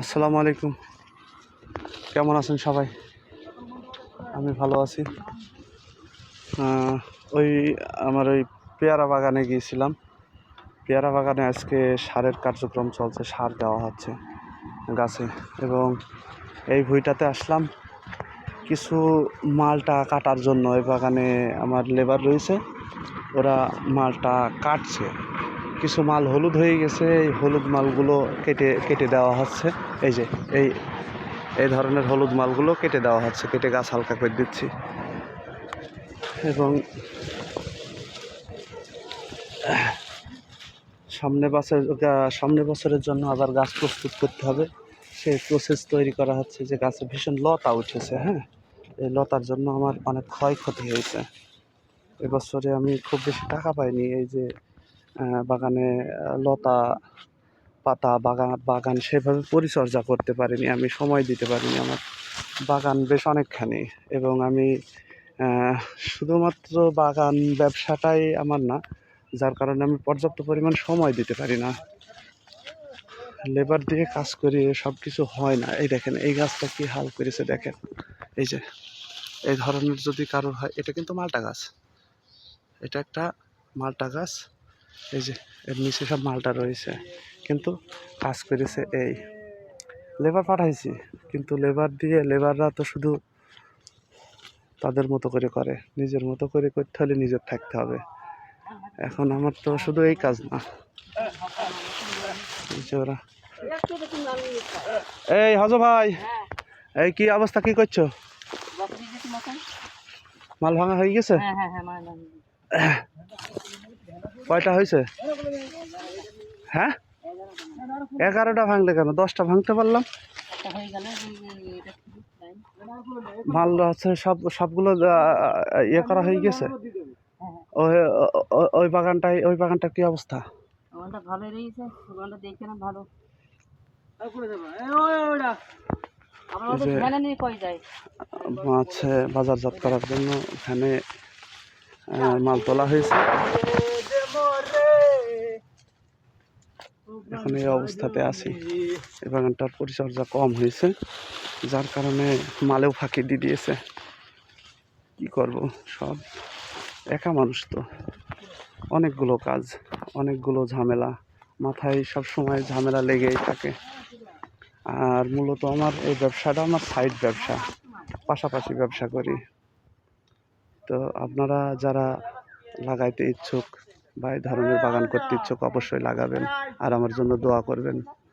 আসসালামু আলাইকুম। কেমন আছেন সবাই? আমি ভালো আছি। ওই আমার ওই পেয়ারা বাগানে গিয়েছিলাম। পেয়ারা বাগানে আজকে সারের কার্যক্রম চলছে, সার দেওয়া হচ্ছে গাছে। এবং এই ভুঁইটাতে আসলাম কিছু মালটা কাটার জন্য। এই বাগানে আমার লেবার রয়েছে, ওরা মালটা কাটছে। কিছু মাল হলুদ হয়ে গেছে, এই হলুদ মালগুলো কেটে কেটে দেওয়া হচ্ছে। এই যে এই এই ধরনের হলুদ মালগুলো কেটে দেওয়া হচ্ছে, কেটে গাছ হালকা করে দিচ্ছি। এবং সামনে বছরের জন্য আবার গাছ প্রস্তুত করতে হবে, সেই প্রসেস তৈরি করা হচ্ছে। যে গাছে ভীষণ লতা উঠেছে, হ্যাঁ, এই লতার জন্য আমার অনেক ক্ষয়ক্ষতি হয়েছে। এবছরে আমি খুব বেশি টাকা পাইনি। এই যে বাগানে লতা পাতা বাগান সেভাবে পরিচর্যা করতে পারিনি, আমি সময় দিতে পারিনি। আমার বাগান বেশ অনেকখানি, এবং আমি শুধুমাত্র বাগান ব্যবসাটাই আমার না, যার কারণে আমি পর্যাপ্ত পরিমাণ সময় দিতে পারি না। লেবার দিয়ে কাজ করি, সব কিছু হয় না। এই দেখেন এই গাছটা কি হাল করেছে দেখেন। এই যে এই ধরনের যদি কারোর হয়, এটা কিন্তু মালটা গাছ, এটা একটা মালটা গাছ। এই যে এর নিচে সব মালটা রয়েছে, কিন্তু কাজ করেছে এই লেবার পাঠাইছি। কিন্তু লেবাররা তো শুধু তাদের মতো করে করে, নিজের মতো করে করতে হলে নিজের থাকতে হবে। এখন আমার তো শুধু এই কাজ না। ওরা এই হজ ভাই, এই কি অবস্থা, কি করছো? মাল ভাঙা হয়ে গেছে? কয়টা হয়েছে? হ্যাঁ, 11টা ভাঙলে কেন? 10টা ভাঙতে পারলাম। মাল হচ্ছে সবগুলো ইয়ে করা হয়ে গেছে। ওই বাগানটা কি অবস্থা? মাছ বাজারজাত করার জন্য এখানে মাল তোলা হয়েছে। এখন এই অবস্থাতে আছি। এই বাগানটার পরিচর্যা কম হয়েছে, যার কারণে মালেও ফাঁকি দিয়ে দিয়েছে। কি করব, সব একা মানুষ তো, অনেকগুলো কাজ, অনেকগুলো ঝামেলা, মাথায় সব সময় ঝামেলা লেগেই থাকে। আর মূলত আমার এই ব্যবসাটা আমার সাইড ব্যবসা, পাশাপাশি ব্যবসা করি। তো আপনারা যারা লাগাইতে ইচ্ছুক বা এই ধরনের বাগান করতে ইচ্ছুক, অবশ্যই লাগাবেন আর আমার জন্য দোয়া করবেন।